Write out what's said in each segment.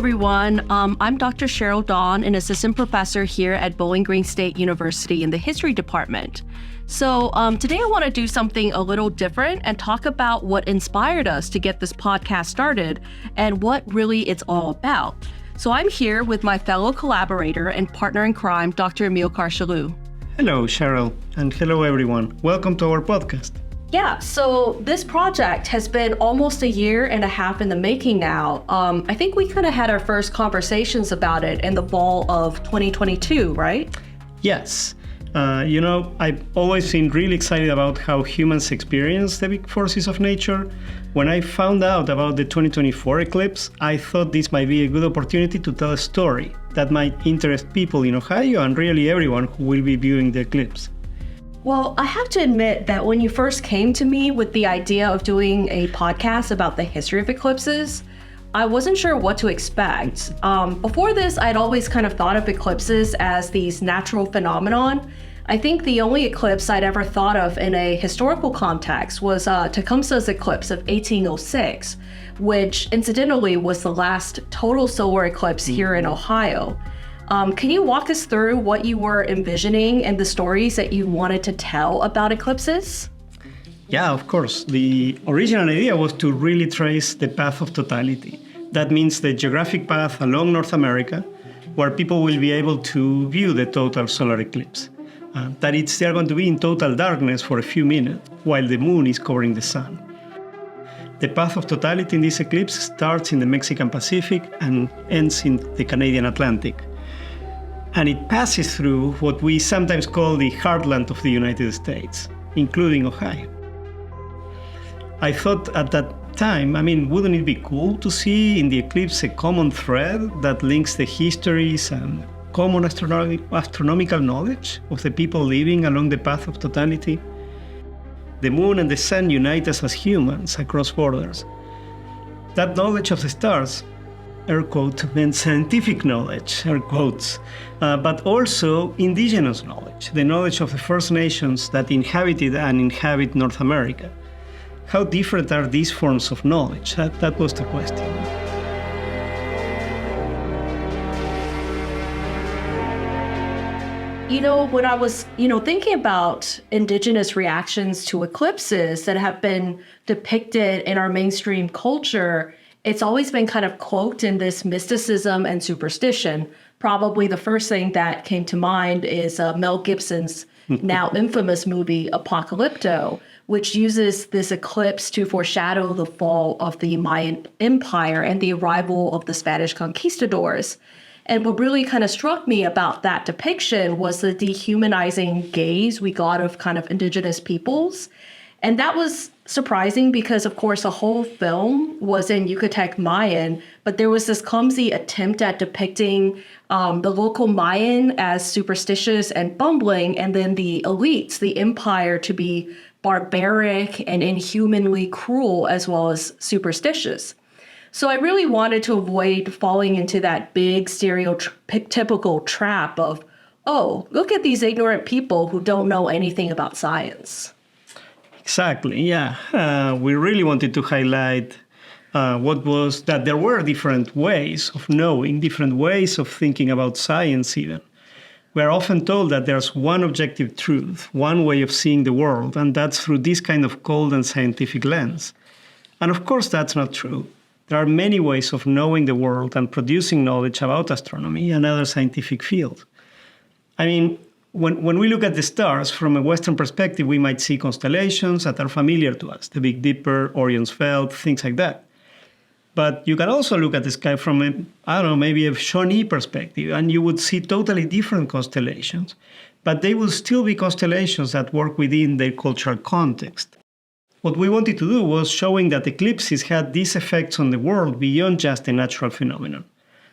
everyone. I'm Dr. Cheryl X, an assistant professor here at Bowling Green State University in the History Department. So today I want to do something a little different and talk about what inspired us to get this podcast started and what really it's all about. So I'm here with my fellow collaborator and partner in crime, Dr. Amílcar Challú. Hello, Cheryl, and hello, everyone. Welcome to our podcast. Yeah, so this project has been almost a year and a half in the making now. I think we kind of had our first conversations about it in the fall of 2022, right? Yes. I've always been really excited about how humans experience the big forces of nature. When I found out about the 2024 eclipse, I thought this might be a good opportunity to tell a story that might interest people in Ohio and really everyone who will be viewing the eclipse. Well, I have to admit that when you first came to me with the idea of doing a podcast about the history of eclipses, I wasn't sure what to expect. Before this, I'd always kind of thought of eclipses as these natural phenomenon. I think the only eclipse I'd ever thought of in a historical context was Tecumseh's eclipse of 1806, which incidentally was the last total solar eclipse here in Ohio. Can you walk us through what you were envisioning and the stories that you wanted to tell about eclipses? Yeah, of course. The original idea was to really trace the path of totality. That means the geographic path along North America, where people will be able to view the total solar eclipse. They're going to be in total darkness for a few minutes, while the moon is covering the sun. The path of totality in this eclipse starts in the Mexican Pacific and ends in the Canadian Atlantic. And it passes through what we sometimes call the heartland of the United States, including Ohio. I thought at that time, wouldn't it be cool to see in the eclipse a common thread that links the histories and common astronomical knowledge of the people living along the path of totality? The moon and the sun unite us as humans across borders. That knowledge of the stars, air quote, meant scientific knowledge, air quotes, but also indigenous knowledge, the knowledge of the First Nations that inhabited and inhabit North America. How different are these forms of knowledge? That was the question. When I was, thinking about indigenous reactions to eclipses that have been depicted in our mainstream culture, it's always been kind of cloaked in this mysticism and superstition. Probably the first thing that came to mind is Mel Gibson's now infamous movie Apocalypto, which uses this eclipse to foreshadow the fall of the Mayan Empire and the arrival of the Spanish conquistadors. And what really kind of struck me about that depiction was the dehumanizing gaze we got of kind of indigenous peoples. And that was surprising because, of course, the whole film was in Yucatec Mayan, but there was this clumsy attempt at depicting the local Mayan as superstitious and bumbling, and then the elites, the empire, to be barbaric and inhumanly cruel as well as superstitious. So I really wanted to avoid falling into that big stereotypical trap of, oh, look at these ignorant people who don't know anything about science. Exactly, yeah. We really wanted to highlight that there were different ways of knowing, different ways of thinking about science even. We are often told that there's one objective truth, one way of seeing the world, and that's through this kind of cold and scientific lens. And of course, that's not true. There are many ways of knowing the world and producing knowledge about astronomy and other scientific fields. When we look at the stars from a Western perspective, we might see constellations that are familiar to us, the Big Dipper, Orion's Belt, things like that. But you can also look at the sky from maybe a Shawnee perspective, and you would see totally different constellations. But they will still be constellations that work within their cultural context. What we wanted to do was showing that eclipses had these effects on the world beyond just a natural phenomenon.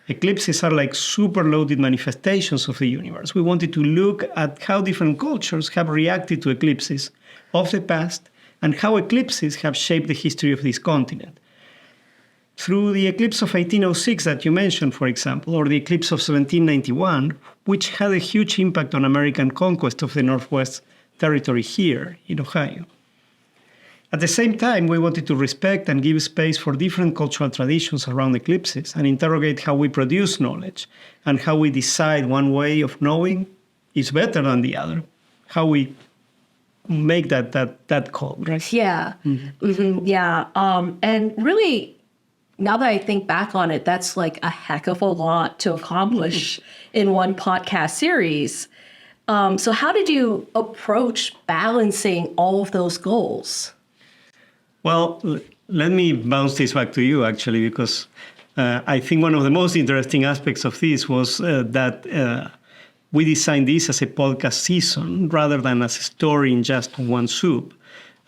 Eclipses are like super-loaded manifestations of the universe. We wanted to look at how different cultures have reacted to eclipses of the past and how eclipses have shaped the history of this continent. Through the eclipse of 1806 that you mentioned, for example, or the eclipse of 1791, which had a huge impact on American conquest of the Northwest Territory here in Ohio. At the same time, we wanted to respect and give space for different cultural traditions around eclipses and interrogate how we produce knowledge and how we decide one way of knowing is better than the other, how we make that call, right? Yeah. Yeah. And really, now that I think back on it, that's like a heck of a lot to accomplish in one podcast series. So how did you approach balancing all of those goals? Well, let me bounce this back to you, actually, because I think one of the most interesting aspects of this was that we designed this as a podcast season rather than as a story in just one soup.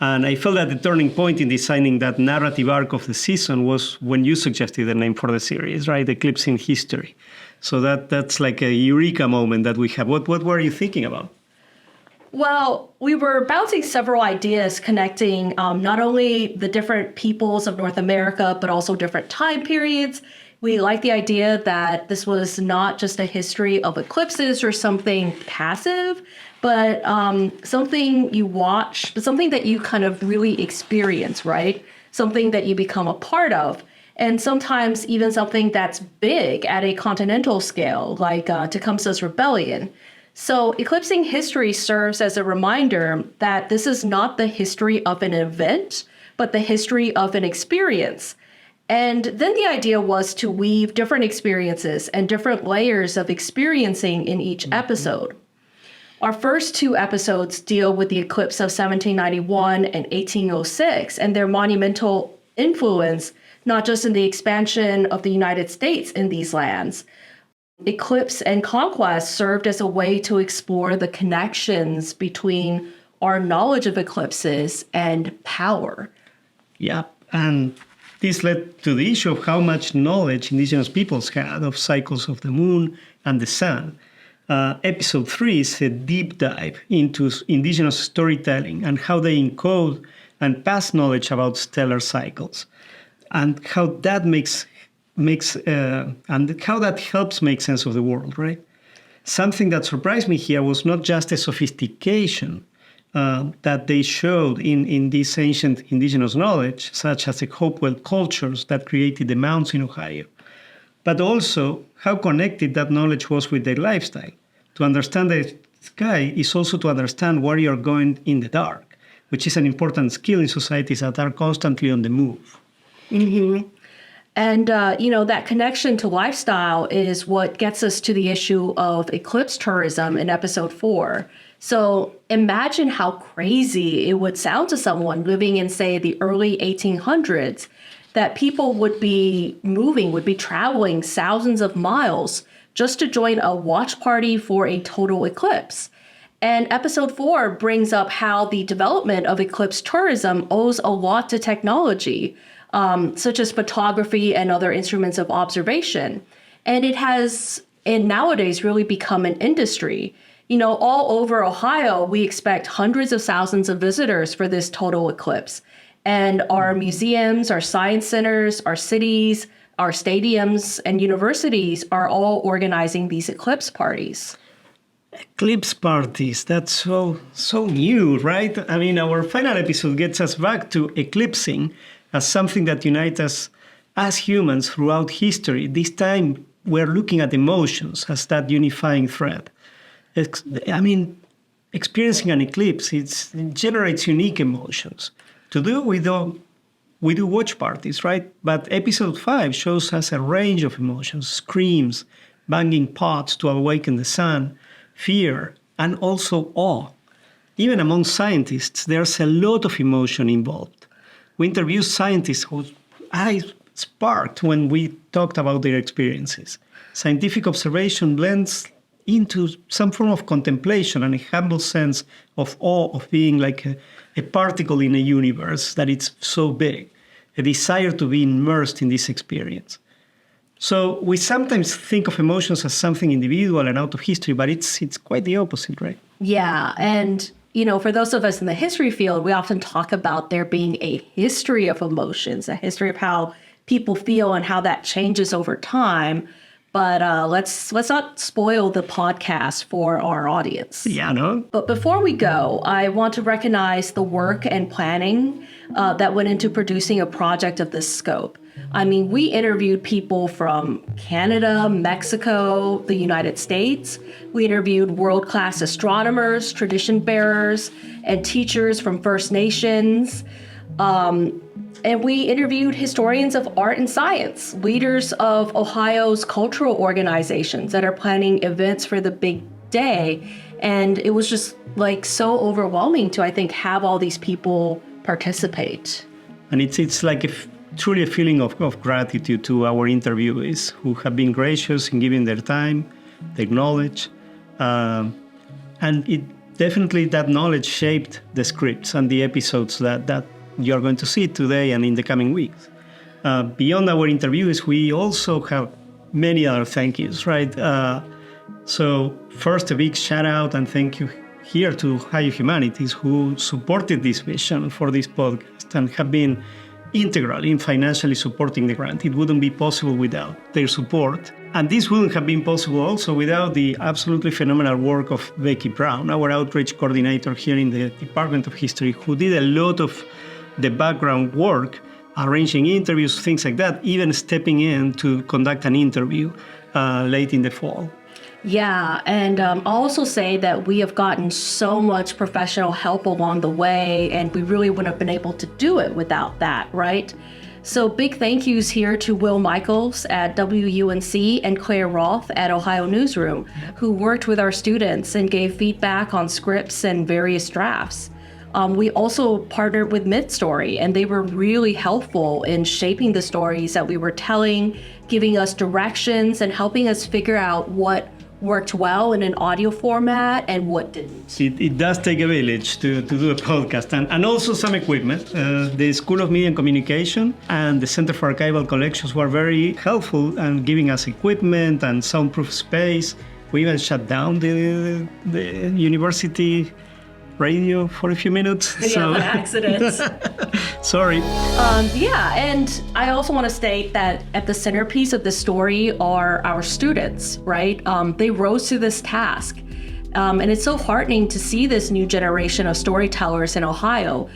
And I felt that the turning point in designing that narrative arc of the season was when you suggested the name for the series, right? Eclipsing History. So that's like a eureka moment that we have. What were you thinking about? Well, we were bouncing several ideas connecting not only the different peoples of North America, but also different time periods. We liked the idea that this was not just a history of eclipses or something passive, but something you watch, but something that you kind of really experience, right? Something that you become a part of. And sometimes even something that's big at a continental scale, like Tecumseh's Rebellion. So eclipsing history serves as a reminder that this is not the history of an event, but the history of an experience. And then the idea was to weave different experiences and different layers of experiencing in each episode. Our first two episodes deal with the eclipse of 1791 and 1806 and their monumental influence, not just in the expansion of the United States in these lands. Eclipse and conquest served as a way to explore the connections between our knowledge of eclipses and power. Yeah, and this led to the issue of how much knowledge indigenous peoples had of cycles of the moon and the sun. Episode 3 is a deep dive into indigenous storytelling and how they encode and pass knowledge about stellar cycles, and how that and how that helps make sense of the world, right? Something that surprised me here was not just the sophistication that they showed in this ancient indigenous knowledge, such as the Hopewell cultures that created the mounts in Ohio, but also how connected that knowledge was with their lifestyle. To understand the sky is also to understand where you're going in the dark, which is an important skill in societies that are constantly on the move. Mm-hmm. And, that connection to lifestyle is what gets us to the issue of eclipse tourism in episode 4. So imagine how crazy it would sound to someone living in, say, the early 1800s, that people would be traveling thousands of miles just to join a watch party for a total eclipse. And episode 4 brings up how the development of eclipse tourism owes a lot to technology, such as photography and other instruments of observation. And it has, and nowadays, really become an industry. All over Ohio, we expect hundreds of thousands of visitors for this total eclipse. And our museums, our science centers, our cities, our stadiums, and universities are all organizing these eclipse parties. Eclipse parties, that's so new, right? I mean, our final episode gets us back to eclipsing as something that unites us as humans throughout history. This time, we're looking at emotions as that unifying thread. Experiencing an eclipse, it generates unique emotions. We do watch parties, right? But episode 5 shows us a range of emotions: screams, banging pots to awaken the sun, fear, and also awe. Even among scientists, there's a lot of emotion involved. We interviewed scientists whose eyes sparked when we talked about their experiences. Scientific observation blends into some form of contemplation and a humble sense of awe of being like a particle in a universe that it's so big, a desire to be immersed in this experience. So we sometimes think of emotions as something individual and out of history, but it's quite the opposite, right? Yeah, and for those of us in the history field, we often talk about there being a history of emotions, a history of how people feel and how that changes over time. but let's not spoil the podcast for our audience. Yeah, no? But before we go, I want to recognize the work and planning that went into producing a project of this scope. I mean, we interviewed people from Canada, Mexico, the United States. We interviewed world-class astronomers, tradition bearers, and teachers from First Nations. And we interviewed historians of art and science, leaders of Ohio's cultural organizations that are planning events for the big day. And it was just like so overwhelming to, I think, have all these people participate. And it's like truly a feeling of gratitude to our interviewees who have been gracious in giving their time, their knowledge. And it definitely, that knowledge shaped the scripts and the episodes that you're going to see today and in the coming weeks. Beyond our interviews, we also have many other thank yous, right? So first, a big shout out and thank you here to Ohio Humanities, who supported this vision for this podcast and have been integral in financially supporting the grant. It wouldn't be possible without their support. And this wouldn't have been possible also without the absolutely phenomenal work of Becky Brown, our outreach coordinator here in the Department of History, who did a lot of the background work, arranging interviews, things like that, even stepping in to conduct an interview late in the fall. Yeah, and I'll also say that we have gotten so much professional help along the way, and we really wouldn't have been able to do it without that, right? So big thank yous here to Will Michaels at WUNC and Claire Roth at Ohio Newsroom, who worked with our students and gave feedback on scripts and various drafts. We also partnered with Midstory, and they were really helpful in shaping the stories that we were telling, giving us directions, and helping us figure out what worked well in an audio format and what didn't. It does take a village to do a podcast and also some equipment. The School of Media and Communication and the Center for Archival Collections were very helpful and giving us equipment and soundproof space. We even shut down the university radio for a few minutes. Yeah, an accident. Sorry. Yeah, and I also want to state that at the centerpiece of the story are our students, right? They rose to this task. And it's so heartening to see this new generation of storytellers in Ohio.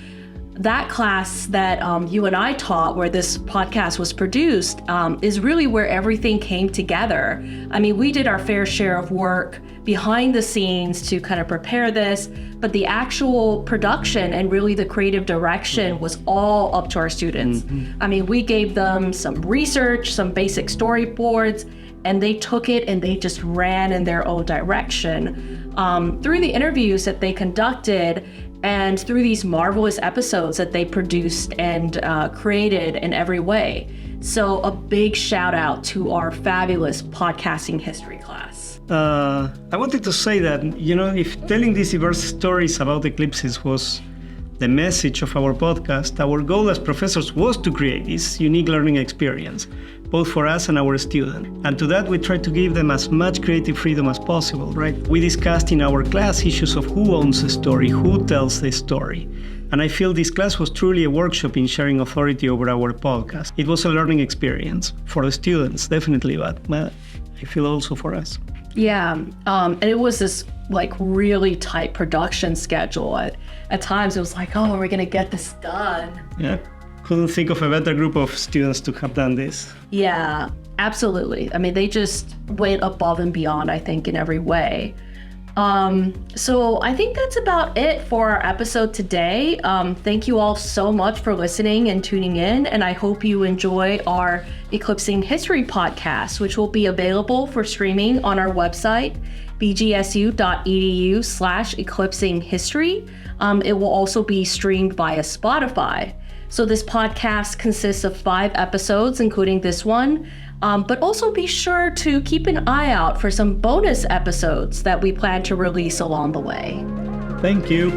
That class that you and I taught, where this podcast was produced, is really where everything came together. I mean, we did our fair share of work behind the scenes to kind of prepare this, but the actual production and really the creative direction was all up to our students. Mm-hmm. I mean, we gave them some research, some basic storyboards, and they took it and they just ran in their own direction. Through the interviews that they conducted and through these marvelous episodes that they produced and created in every way. So a big shout out to our fabulous podcasting history class. I wanted to say that, if telling these diverse stories about eclipses was the message of our podcast, our goal as professors was to create this unique learning experience, both for us and our students. And to that, we tried to give them as much creative freedom as possible, right? We discussed in our class issues of who owns the story, who tells the story. And I feel this class was truly a workshop in sharing authority over our podcast. It was a learning experience for the students, definitely, but I feel also for us. Yeah, and it was this really tight production schedule. At times it was like, oh, are we gonna get this done? Yeah, couldn't think of a better group of students to have done this. Yeah, absolutely. I mean, they just went above and beyond, I think, in every way. So I think that's about it for our episode today. Thank you all so much for listening and tuning in, and I hope you enjoy our Eclipsing History podcast, which will be available for streaming on our website, bgsu.edu/eclipsing history. It will also be streamed via Spotify. So this podcast consists of 5 episodes, including this one. But also be sure to keep an eye out for some bonus episodes that we plan to release along the way. Thank you.